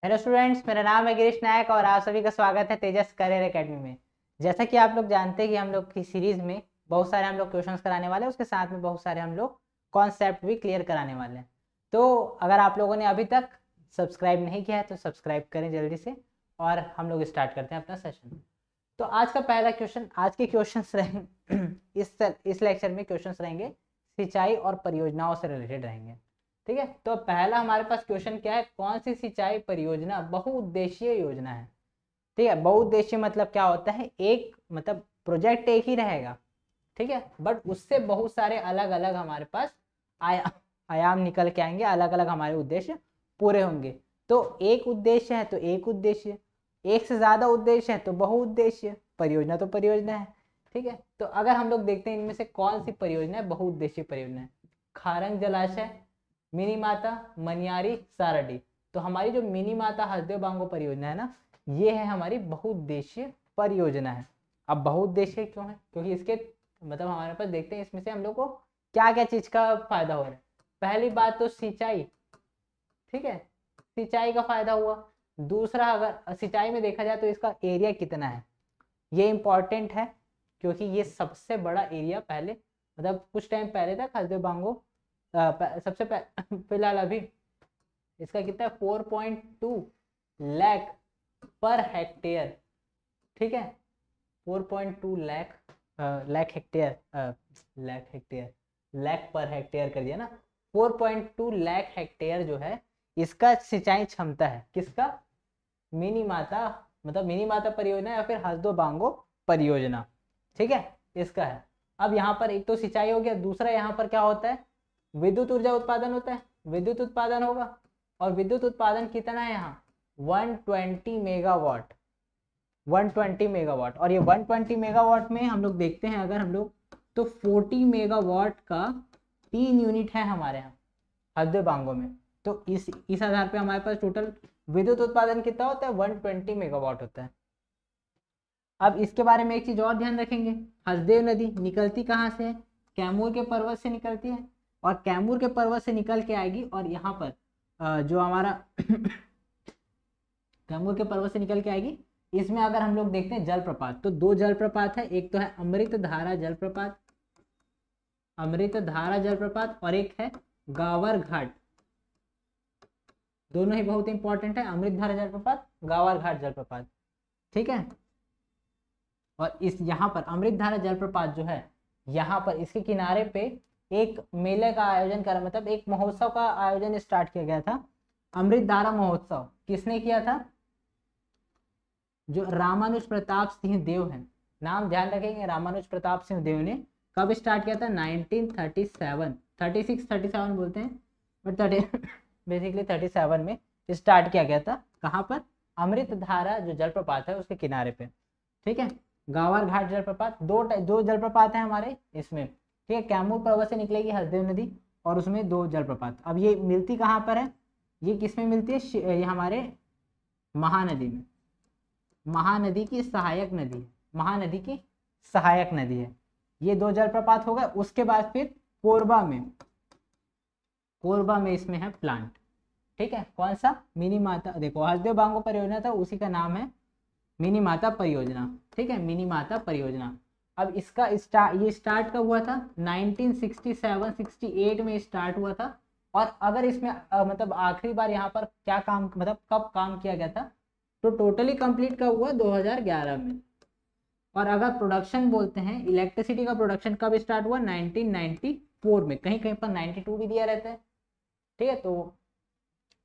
Hello students, मेरा नाम है गिरीश नायक और आप सभी का स्वागत है तेजस करियर एकेडमी में। जैसा कि आप लोग जानते हैं कि हम लोग की सीरीज में बहुत सारे हम लोग क्वेश्चंस कराने वाले हैं, उसके साथ में बहुत सारे हम लोग कॉन्सेप्ट भी क्लियर कराने वाले हैं। तो अगर आप लोगों ने अभी तक सब्सक्राइब नहीं किया है तो सब्सक्राइब करें जल्दी से, और हम लोग स्टार्ट करते हैं अपना सेशन। तो आज का पहला क्वेश्चन, आज के क्वेश्चंस रहेंगे इस लेक्चर में क्वेश्चंस रहेंगे सिंचाई और परियोजनाओं से रिलेटेड रहेंगे। ठीक है, तो पहला हमारे पास क्वेश्चन क्या है, कौन सी सिंचाई परियोजना बहुउद्देशीय योजना है। ठीक है, बहुउद्देशीय मतलब क्या होता है, एक मतलब प्रोजेक्ट एक ही रहेगा, ठीक है, बट उससे बहुत सारे अलग अलग हमारे पास आयाम निकल के आएंगे, अलग अलग हमारे उद्देश्य पूरे होंगे। तो एक उद्देश्य है तो एक उद्देश्य, एक से ज्यादा उद्देश्य है तो बहुउद्देश्य, परियोजना तो परियोजना है। ठीक है, तो अगर हम लोग देखते हैं इनमें से कौन सी परियोजना है बहुउद्देशीय परियोजना है, खारंग जलाशय, मिनी माता, मनियारी, सारडी। तो हमारी जो मिनी माता हसदेव बांगो परियोजना है ना, ये है हमारी बहुउद्देशीय परियोजना है। अब बहुउद्देशीय क्यों है, क्योंकि इसके मतलब हमारे पास देखते हैं इसमें से हम लोग को क्या क्या चीज का फायदा हो रहा है। पहली बात तो सिंचाई, ठीक है, सिंचाई का फायदा हुआ। दूसरा, अगर सिंचाई में देखा जाए तो इसका एरिया कितना है, ये इंपॉर्टेंट है, क्योंकि ये सबसे बड़ा एरिया पहले मतलब कुछ टाइम पहले तक हसदेव बांगो सबसे फिलहाल अभी इसका कितना है 4.2 लाख पर हेक्टेयर। ठीक है, 4.2 lakh lakh hectare lakh hectare lakh per hectare कर दिया ना। 4.2 लाख हेक्टेयर जो है इसका सिंचाई क्षमता है, किसका, मिनी माता मतलब मिनी माता परियोजना या फिर हसदो बांगो परियोजना। ठीक है, इसका है। अब यहाँ पर एक तो सिंचाई हो गया, दूसरा यहाँ पर क्या होता है, विद्युत ऊर्जा उत्पादन होता है, विद्युत उत्पादन होगा। और विद्युत उत्पादन कितना है यहाँ, 120 मेगावाट, 120 मेगावाट। और ये 120 मेगावाट में हम लोग देखते हैं अगर हम लोग तो 40 मेगावाट का 3 यूनिट है हमारे यहाँ हसदेव बांगो में। तो इस आधार पे हमारे पास टोटल विद्युत उत्पादन कितना होता है, 120 मेगावाट होता है। अब इसके बारे में एक चीज और ध्यान रखेंगे, हसदेव नदी निकलती कहाँ से है, कैमूर के पर्वत से निकलती है, और कैमूर के पर्वत से निकल के आएगी। और यहाँ पर जो हमारा कैमूर के पर्वत से निकल के आएगी। इसमें अगर हम लोग देखते हैं जलप्रपात, तो दो जलप्रपात है, एक तो है अमृत धारा जलप्रपात, अमृत धारा जलप्रपात, और एक है गावर घाट। दोनों ही बहुत इंपॉर्टेंट है, अमृत धारा जलप्रपात, गावर घाट जलप्रपात। ठीक है, और इस यहाँ पर अमृत धारा जलप्रपात जो है, यहाँ पर इसके किनारे पे एक मेले का आयोजन करा, मतलब एक महोत्सव का आयोजन स्टार्ट किया गया था, अमृत धारा महोत्सव। किसने किया था, जो रामानुज प्रताप सिंह देव है, नाम ध्यान रखेंगे, रामानुज प्रताप सिंह देव ने कब स्टार्ट किया था, 1937, 36 37 बोलते हैं, बट 30 बेसिकली 37 में स्टार्ट किया गया था। कहाँ पर, अमृत धारा जो जलप्रपात है उसके किनारे पे। ठीक है, गावर घाट जलप्रपात, दो जलप्रपात है हमारे इसमें। ठीक है, कैमूर पर्वत से निकलेगी हसदेव नदी, और उसमें दो जलप्रपात। अब ये मिलती कहाँ पर है, ये किस में मिलती है, ये हमारे महानदी में, महानदी की सहायक नदी है, महानदी की सहायक नदी है। ये दो जलप्रपात हो गए। उसके बाद फिर कोरबा में, कोरबा में इसमें है प्लांट। ठीक है, कौन सा, मिनी माता, देखो हसदेव बांगो परियोजना था, उसी का नाम है मिनी माता परियोजना। ठीक है, मिनी माता परियोजना। अब इसका ये स्टार्ट कब हुआ था, 1967-68 में स्टार्ट हुआ था। और अगर इसमें मतलब आखिरी बार यहाँ पर क्या काम, मतलब कब काम किया गया था, तो टोटली कंप्लीट कब हुआ, 2011 में। और अगर प्रोडक्शन बोलते हैं, इलेक्ट्रिसिटी का प्रोडक्शन कब स्टार्ट हुआ, 1994 में, कहीं कहीं पर 92 भी दिया रहता है। ठीक है, तो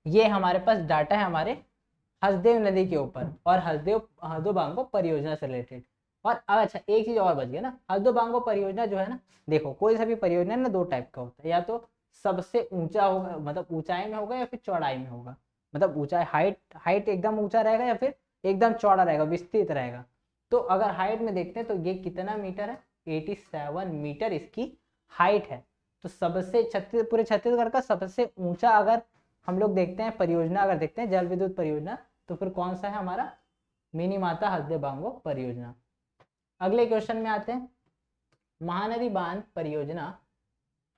ये हमारे पास डाटा है हमारे हसदेव नदी के ऊपर और हसदेव बांगो परियोजना से रिलेटेड। और अच्छा एक चीज और बच गया ना, हसदेव बांगो परियोजना जो है ना, देखो कोई सा भी परियोजना ना दो टाइप का होता है, या तो सबसे ऊंचा होगा, मतलब ऊंचाई में होगा, या फिर चौड़ाई में होगा। मतलब ऊंचाई, हाइट हाइट एकदम ऊंचा रहेगा, या फिर एकदम चौड़ा रहेगा, विस्तृत रहेगा। तो अगर हाइट में देखते हैं तो ये कितना मीटर है, 87 मीटर इसकी हाइट है। तो सबसे पूरे छत्तीसगढ़ का सबसे ऊंचा अगर हम लोग देखते हैं परियोजना, अगर देखते हैं जल विद्युत परियोजना, तो फिर कौन सा है हमारा, मिनी माता हसदेव बांगो परियोजना। अगले क्वेश्चन में आते हैं, महानदी बांध परियोजना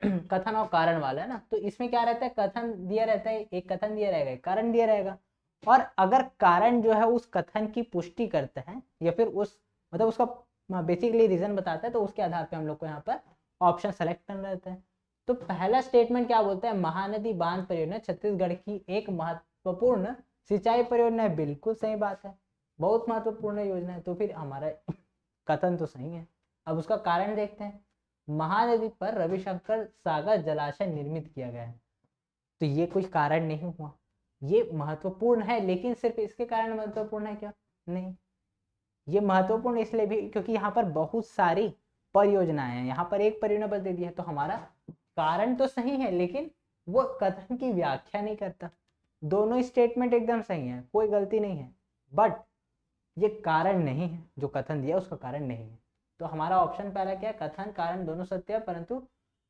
कथन और कारण वाला है ना। तो इसमें क्या रहता है, कथन दिया रहता है, एक कथन दिया रहेगा, एक कारण दिया रहेगा। और अगर कारण जो है उस कथन की पुष्टि करता है या फिर उस मतलब उसका बेसिकली रीजन बताता है, तो उसके आधार पे हम लोग को यहाँ पर ऑप्शन सेलेक्ट करना रहता है। तो पहला स्टेटमेंट क्या बोलता है, महानदी बांध परियोजना छत्तीसगढ़ की एक महत्वपूर्ण सिंचाई परियोजना है। बिल्कुल सही बात है, बहुत महत्वपूर्ण योजना है, तो फिर हमारा कथन तो सही है। अब उसका कारण देखते हैं। महानदी पर रविशंकर सागर जलाशय निर्मित किया गया है, तो ये कोई कारण नहीं हुआ। ये महत्वपूर्ण है, लेकिन सिर्फ इसके कारण महत्वपूर्ण है क्या? नहीं, ये महत्वपूर्ण इसलिए भी क्योंकि यहाँ पर बहुत सारी परियोजनाएं हैं, यहाँ पर एक परियोजना बस दे दी है, तो हमारा कारण तो सही है लेकिन वो कथन की व्याख्या नहीं करता। दोनों स्टेटमेंट एकदम सही है, कोई गलती नहीं है, बट ये कारण नहीं है, जो कथन दिया उसका कारण नहीं है। तो हमारा ऑप्शन पहला क्या है, कथन कारण दोनों सत्य है, परंतु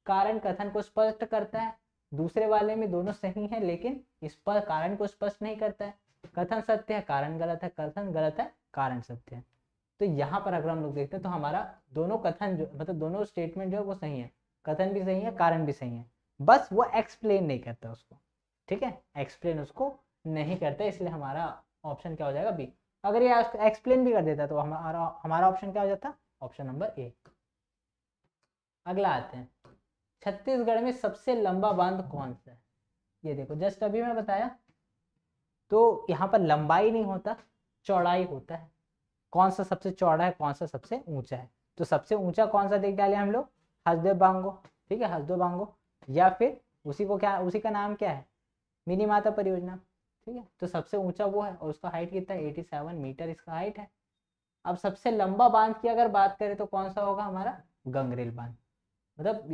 कारण कथन को स्पष्ट करता है। दूसरे वाले में दोनों सही है लेकिन इस पर कारण को स्पष्ट नहीं करता है। कथन सत्य है, कारण गलत है, कथन गलत है, कारण सत्य है। तो यहाँ पर अगर हम लोग देखते हैं तो हमारा दोनों कथन जो मतलब दोनों स्टेटमेंट जो है वो सही है, कथन भी सही है, कारण भी सही है, बस वो एक्सप्लेन नहीं करता उसको। ठीक है, एक्सप्लेन उसको नहीं करता, इसलिए हमारा ऑप्शन क्या हो जाएगा, बी। अगर ये एक्सप्लेन भी कर देता तो हमारा ऑप्शन क्या हो जाता, ऑप्शन नंबर ए। अगला आते हैं, छत्तीसगढ़ में सबसे लंबा बांध कौन सा है? ये देखो, जस्ट अभी मैं बताया, तो यहाँ पर लंबाई नहीं होता, चौड़ाई होता है। कौन सा सबसे चौड़ा है, कौन सा सबसे ऊंचा है? तो सबसे ऊंचा कौन सा देख डाले हम लोग, हसदेव बांगो। ठीक है, हसदेव बांगो, या फिर उसी को क्या, उसी का नाम क्या है, मिनी माता परियोजना। ठीक है, तो सबसे ऊंचा वो है और उसका हाइट कितना है, 87 मीटर इसका हाइट है। अब सबसे लंबा बांध की अगर बात करें तो कौन सा होगा हमारा, गंगरेल बांध। मतलब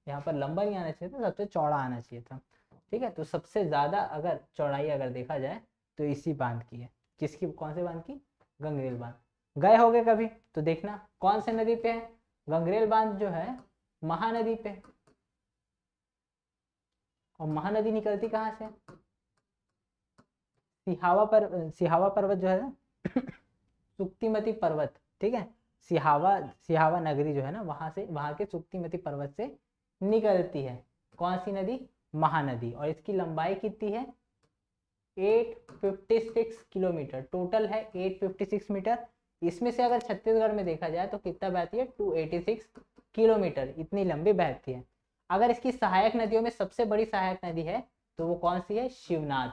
यहाँ पर लंबा नहीं आना चाहिए था, सबसे चौड़ा आना चाहिए था। ठीक है, तो सबसे ज्यादा अगर चौड़ाई अगर देखा जाए तो इसी बांध की है। किसकी, कौन से बांध की, गंगरेल बांध। गए होगे कभी तो देखना कौन से नदी पे है, गंगरेल बांध जो है महानदी पे। और महानदी निकलती कहाँ से, सिहावा पर्वत जो है ना सुक्तिमती पर्वत। ठीक है, सिहावा नगरी जो है ना, वहां से, वहां के सुक्तिमती पर्वत से निकलती है। कौन सी नदी, महानदी। और इसकी लंबाई कितनी है, 856 किलोमीटर टोटल है, 856 मीटर। इसमें से अगर छत्तीसगढ़ में देखा जाए तो कितना बहती है, 286 किलोमीटर, इतनी लंबी बहती है। अगर इसकी सहायक नदियों में सबसे बड़ी सहायक नदी है तो वो कौन सी है, शिवनाथ,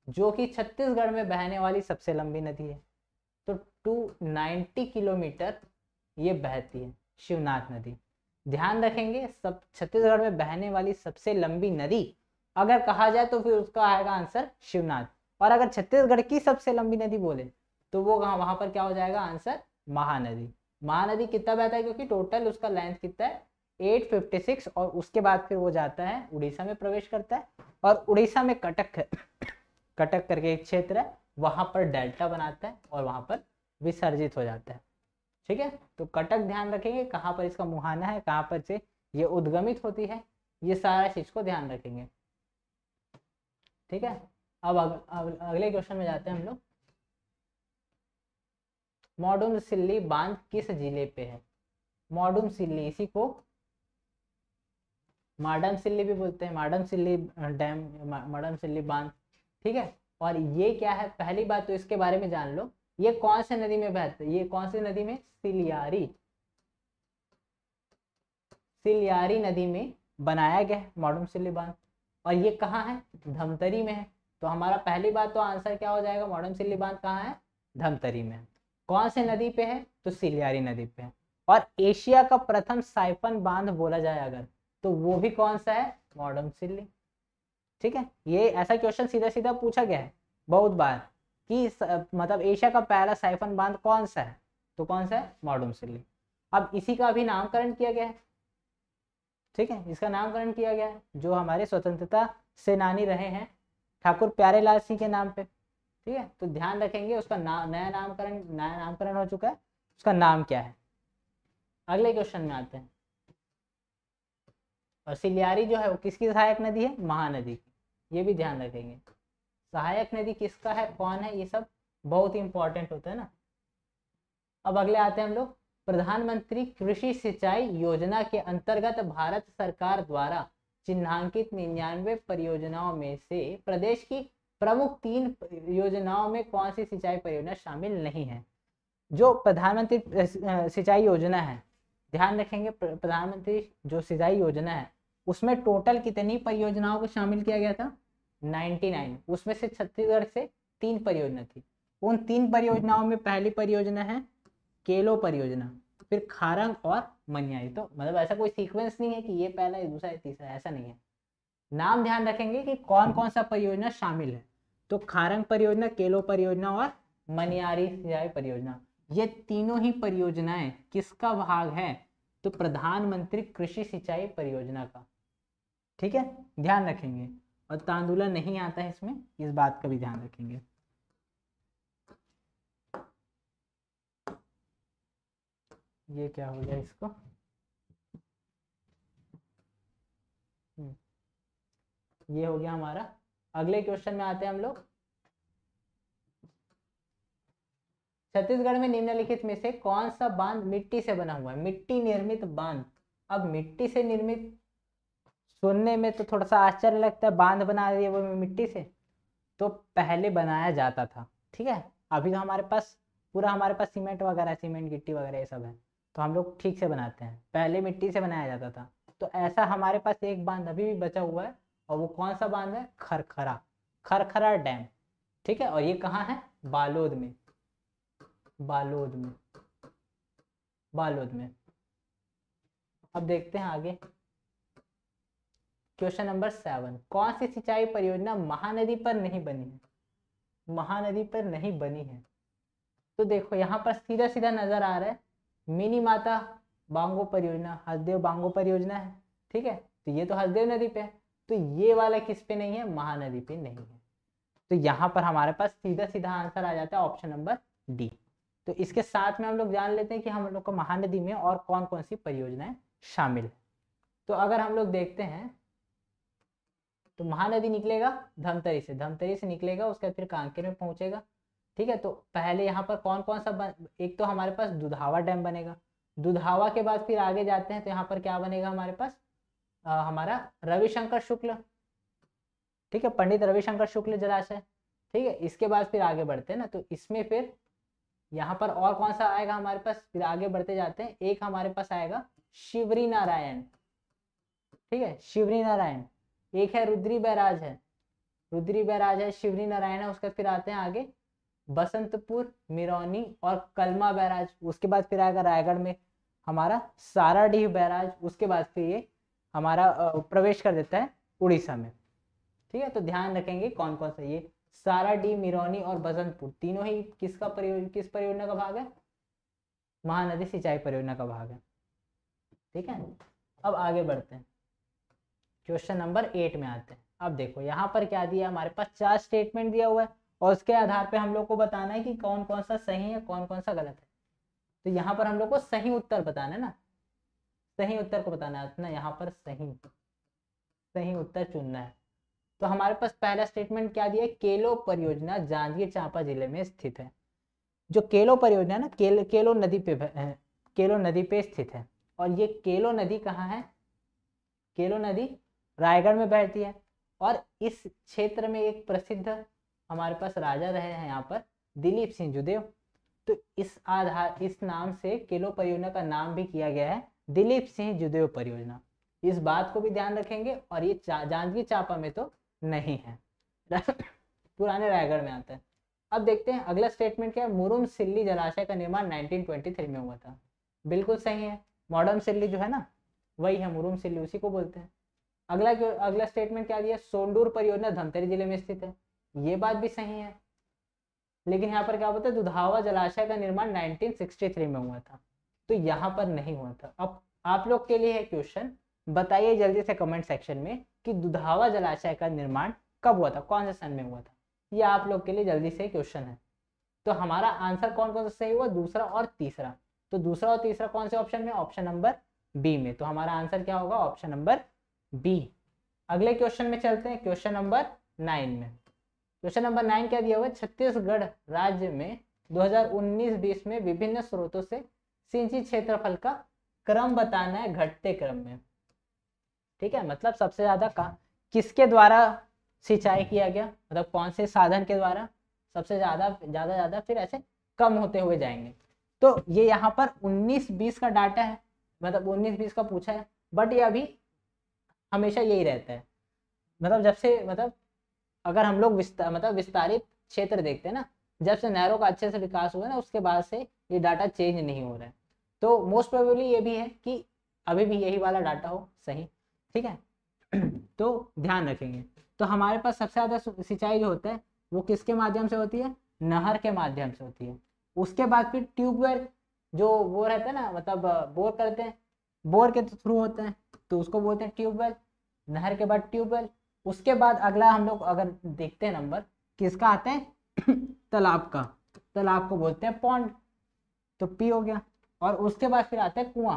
जो कि छत्तीसगढ़ में बहने वाली सबसे लंबी नदी है। तो 290 किलोमीटर ये बहती है शिवनाथ नदी। ध्यान रखेंगे, सब छत्तीसगढ़ में बहने वाली सबसे लंबी नदी अगर कहा जाए तो फिर उसका आएगा आंसर शिवनाथ। और अगर छत्तीसगढ़ की सबसे लंबी नदी बोले तो वो वहां पर क्या हो जाएगा आंसर, महानदी। महानदी कितना बहता है, क्योंकि टोटल उसका लेंथ कितना है, 856। और उसके बाद फिर वो जाता है उड़ीसा में प्रवेश करता है, और उड़ीसा में कटक करके एक क्षेत्र है, वहां पर डेल्टा बनाता है और वहां पर विसर्जित हो जाता है। ठीक है, तो कटक ध्यान रखेंगे, कहाँ पर इसका मुहाना है, कहाँ पर से ये उद्गमित होती है, ये सारा चीज को ध्यान रखेंगे। ठीक है, अब अगले क्वेश्चन में जाते हैं हम लोग। मॉडुम सिल्ली बांध किस जिले पे है? मॉडुम सिल्ली, इसी को माडम सिल्ली भी बोलते हैं, माडम सिल्ली डैम, माडम सिल्ली बांध। ठीक है, और ये क्या है, पहली बात तो इसके बारे में जान लो, ये कौन से नदी में बहता है, ये कौन सी नदी में, सिलियारी, सिलियारी नदी में बनाया गया है मॉडर्न सिल्ली बांध। और ये कहाँ है, धमतरी में है। तो हमारा पहली बात तो आंसर क्या हो जाएगा, मॉडर्न सिल्ली बांध कहाँ है, धमतरी में है। कौन से नदी पे है, तो सिलियारी नदी पे है। और एशिया का प्रथम साइफन बांध बोला जाए अगर, तो वो भी कौन सा है, मॉडर्न सिल्ली। ठीक है, ये ऐसा क्वेश्चन सीधा सीधा पूछा गया है बहुत बार कि मतलब एशिया का पहला साइफन बांध कौन सा है, तो कौन सा है, मॉडर्न सिल्ली। अब इसी का अभी नामकरण किया गया है। ठीक है, इसका नामकरण किया गया है, जो हमारे स्वतंत्रता सेनानी रहे हैं ठाकुर प्यारेलाल सिंह के नाम पे। ठीक है, तो ध्यान रखेंगे उसका नया नामकरण हो चुका है, उसका नाम क्या है। अगले क्वेश्चन में आते हैं। और सिलियारी जो है वो किसकी सहायक नदी है, महानदी की, ये भी ध्यान रखेंगे। सहायक नदी किसका है, कौन है, ये सब बहुत ही इंपॉर्टेंट होता है ना। अब अगले आते हैं हम लोग, प्रधानमंत्री कृषि सिंचाई योजना के अंतर्गत भारत सरकार द्वारा चिन्हांकित 99 परियोजनाओं में से प्रदेश की प्रमुख 3 योजनाओं में कौन सी सिंचाई परियोजना शामिल नहीं है? जो प्रधानमंत्री सिंचाई योजना है, ध्यान रखेंगे, प्रधानमंत्री जो सिंचाई योजना है उसमें टोटल कितनी परियोजनाओं को शामिल किया गया था? 99। उसमें से छत्तीसगढ़ से 3 परियोजना थी। उन 3 परियोजनाओं में पहली परियोजना है केलो परियोजना, फिर खारंग और मनियारी। तो मतलब ऐसा कोई सीक्वेंस नहीं है कि ये पहला है दूसरा है तीसरा, ऐसा नहीं है। नाम ध्यान रखेंगे कि कौन कौन सा परियोजना शामिल है। तो खारंग परियोजना, केलो परियोजना और मनियारी सिंचाई परियोजना, ये तीनों ही परियोजनाएं किसका भाग है? तो प्रधानमंत्री कृषि सिंचाई परियोजना का। ठीक है, ध्यान रखेंगे। और तांदुला नहीं आता है इसमें, इस बात का भी ध्यान रखेंगे। ये क्या हो गया इसको, ये हो गया हमारा। अगले क्वेश्चन में आते हैं हम लोग। छत्तीसगढ़ में निम्नलिखित में से कौन सा बांध मिट्टी से बना हुआ है? मिट्टी निर्मित बांध। अब मिट्टी से निर्मित सुनने में तो थोड़ा सा आश्चर्य लगता है, बांध बना दिए वो मिट्टी से। तो पहले बनाया जाता था, ठीक है। अभी तो हमारे पास पूरा हमारे पास सीमेंट वगैरह, सीमेंट गिट्टी वगैरह ये सब है, तो हम लोग ठीक से बनाते हैं। पहले मिट्टी से बनाया जाता था। तो ऐसा हमारे पास एक बांध अभी भी बचा हुआ है, और वो कौन सा बांध है? खरखरा, खरखरा डैम। ठीक है, और ये कहाँ है? बालोद में, बालोद में, बालोद में। अब देखते हैं आगे, क्वेश्चन नंबर 7। कौन सी सिंचाई परियोजना महानदी पर नहीं बनी है? महानदी पर नहीं बनी है। तो देखो यहाँ पर सीधा सीधा नजर आ रहा है, मिनी माता बांगो परियोजना, हसदेव बांगो परियोजना है। ठीक है, तो ये तो हसदेव नदी पे है, तो ये वाला किस पे नहीं है? महानदी पे नहीं है। तो यहाँ पर हमारे पास सीधा सीधा आंसर आ जाता है ऑप्शन नंबर डी। तो इसके साथ में हम लोग जान लेते हैं कि हम लोग को महानदी में और कौन कौन सी परियोजनाएं शामिल है। तो अगर हम लोग देखते हैं तो महानदी निकलेगा धमतरी से, धमतरी से निकलेगा, उसके बाद फिर कांकेर में पहुंचेगा। ठीक है, तो पहले यहाँ पर कौन कौन सा एक तो हमारे पास दुधावा डैम बनेगा। दुधावा के बाद फिर आगे जाते हैं तो यहाँ पर क्या बनेगा हमारे पास? हमारा रविशंकर शुक्ल, ठीक है, पंडित रविशंकर शुक्ल जलाशय। ठीक है, इसके बाद फिर आगे बढ़ते हैं ना, तो इसमें फिर यहाँ पर और कौन सा आएगा हमारे पास? फिर आगे बढ़ते जाते हैं, एक हमारे पास आएगा शिवरी नारायण। ठीक है, शिवरी नारायण। एक है रुद्री बैराज है, रुद्री बैराज है, शिवरी नारायण है। उसके फिर आते हैं आगे बसंतपुर, मिरौनी और कलमा बैराज। उसके बाद फिर आएगा रायगढ़ में हमारा साराडीह बैराज। उसके बाद फिर ये हमारा प्रवेश कर देता है उड़ीसा में। ठीक है, तो ध्यान रखेंगे कौन कौन सा, ये साराडीह, मिरौनी और बसंतपुर तीनों ही किस परियोजना का भाग है? महानदी सिंचाई परियोजना का भाग है। ठीक है, अब आगे बढ़ते हैं, क्वेश्चन नंबर 8 में आते हैं। अब देखो यहाँ पर क्या दिया हमारे पास? 4 स्टेटमेंट दिया हुआ है, और उसके आधार पे हम लोग को बताना है कि कौन कौन सा सही है, कौन कौन सा गलत है। तो यहाँ पर हम लोग को सही उत्तर बताना है ना, सही उत्तर को बताना है ना, यहाँ पर सही सही उत्तर चुनना है। तो हमारे पास पहला स्टेटमेंट क्या दिया है? केलो परियोजना जांजगीर चांपा जिले में स्थित है। जो केलो परियोजना ना, केलो नदी पे केलो नदी पे स्थित है। और ये केलो नदी कहाँ है? केलो नदी रायगढ़ में बहती है। और इस क्षेत्र में एक प्रसिद्ध हमारे पास राजा रहे हैं यहाँ पर, दिलीप सिंह जुदेव। तो इस नाम से केलो परियोजना का नाम भी किया गया है दिलीप सिंह जुदेव परियोजना। इस बात को भी ध्यान रखेंगे। और ये जांजगीर चांपा में तो नहीं है, पुराने रायगढ़ में आता है। अब देखते हैं अगला स्टेटमेंट क्या है? मुरुम सिल्ली जलाशय का निर्माण 1923 में हुआ था। बिल्कुल सही है, मॉडर्न सिल्ली जो है ना वही है, मुरुम सिल्ली उसी को बोलते हैं। अगला स्टेटमेंट क्या दिया? सोंडूर परियोजना धमतरी जिले में स्थित है। ये बात भी सही है, लेकिन यहाँ पर क्या होता है? दुधावा जलाशय का निर्माण 1963 में हुआ था, तो यहाँ पर नहीं हुआ था। अब आप लोग के लिए है क्वेश्चन, बताइए जल्दी से कमेंट सेक्शन में कि दुधावा जलाशय का निर्माण कब हुआ था, कौन से सन में हुआ था। ये आप लोग के लिए जल्दी से क्वेश्चन है। तो हमारा आंसर कौन कौन सा सही हुआ? दूसरा और तीसरा। तो दूसरा और तीसरा कौन से ऑप्शन में? ऑप्शन नंबर बी में। तो हमारा आंसर क्या होगा? Option number B. अगले क्वेश्चन में चलते हैं, क्वेश्चन नंबर 9 में। क्वेश्चन नंबर 9 क्या दिया हुआ है? छत्तीसगढ़ राज्य में 2019-20 में विभिन्न स्रोतों से सिंचित क्षेत्रफल का क्रम बताना है घटते क्रम में। ठीक है, मतलब सबसे ज्यादा किसके द्वारा सिंचाई किया गया, मतलब कौन से साधन के द्वारा सबसे ज़्यादा, फिर ऐसे कम होते हुए जाएंगे। तो ये यहाँ पर 19-20 का डाटा है, मतलब 19-20 का पूछा है, बट ये अभी हमेशा यही रहता है, मतलब जब से, मतलब अगर हम लोग विस्तारित क्षेत्र देखते हैं ना, जब से नहरों का अच्छे से विकास हुआ है ना, उसके बाद से ये डाटा चेंज नहीं हो रहा है। तो मोस्ट प्रोबेबली ये भी है कि अभी भी यही वाला डाटा हो सही, ठीक है। तो ध्यान रखेंगे। तो हमारे पास सबसे ज़्यादा सिंचाई जो होता है वो किसके माध्यम से होती है, नहर के माध्यम से होती है। उसके बाद फिर ट्यूबवेल, जो वो रहता है ना, मतलब बोर करते हैं, बोर के थ्रू होते हैं, तो उसको बोलते हैं ट्यूबवेल। नहर के बाद ट्यूबवेल, उसके बाद अगला हम लोग अगर देखते हैं नंबर किसका आता है तालाब का, तालाब को बोलते हैं पॉन्ड, तो पी हो गया। और उसके बाद फिर आता है कुआं,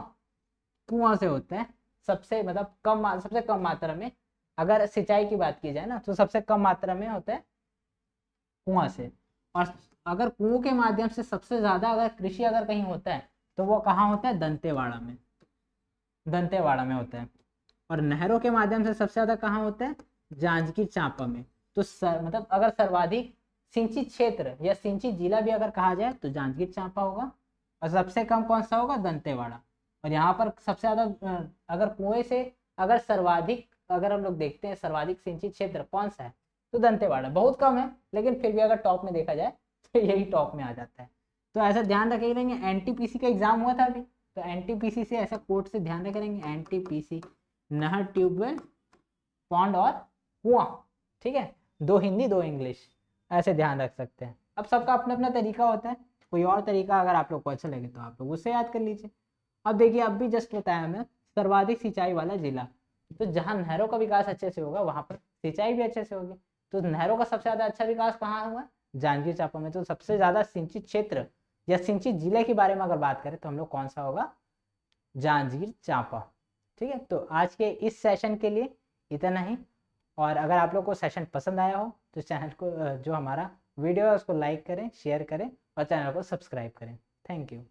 कुआं से होता है सबसे, मतलब सबसे कम मात्रा में, अगर सिंचाई की बात की जाए ना तो सबसे कम मात्रा में होता है कुआं से। और अगर कुओं के माध्यम से सबसे ज्यादा अगर कृषि अगर कहीं होता है तो वो कहाँ होता है, दंतेवाड़ा में, दंतेवाड़ा में होता है। और नहरों के माध्यम से सबसे ज्यादा कहाँ होता है, जांजगीर चांपा में। तो मतलब अगर सर्वाधिक सिंचित क्षेत्र या सिंचित जिला भी अगर कहा जाए तो जांजगीर चांपा होगा, और सबसे कम कौन सा होगा, दंतेवाड़ा। और यहाँ पर सबसे ज्यादा अगर कुएं से अगर सर्वाधिक अगर हम लोग देखते हैं सर्वाधिक सिंचित क्षेत्र कौन सा है, तो दंतेवाड़ा। बहुत कम है लेकिन फिर भी अगर टॉप में देखा जाए तो यही टॉप में आ जाता है। तो ऐसा ध्यान रखे रहेंगे। एनटीपीसी का एग्जाम हुआ था अभी, तो एनटीपीसी से ऐसा कोर्ट से ध्यान रखे रहेंगे, एनटीपीसी नहर, ट्यूबवेल, पॉन्ड और कुआं, ठीक है। 2 हिंदी 2 इंग्लिश, ऐसे ध्यान रख सकते हैं। अब सबका अपना अपना तरीका होता है, कोई और तरीका अगर आप लोग को अच्छा लगे तो आप लोग उससे याद कर लीजिए। अब देखिए, अब भी जस्ट बताया हमें सर्वाधिक सिंचाई वाला जिला, तो जहाँ नहरों का विकास अच्छे से होगा वहां पर सिंचाई भी अच्छे से होगी। तो नहरों का सबसे ज्यादा अच्छा विकास कहाँ हुआ, जांजगीर चांपा में। तो सबसे ज्यादा सिंचित क्षेत्र या सिंचित जिले के बारे में अगर बात करें तो हम लोग कौन सा होगा, जांजगीर चांपा, ठीक है। तो आज के इस सेशन के लिए इतना ही। और अगर आप लोग को सेशन पसंद आया हो तो चैनल को, जो हमारा वीडियो है उसको लाइक करें, शेयर करें और चैनल को सब्सक्राइब करें। Thank you.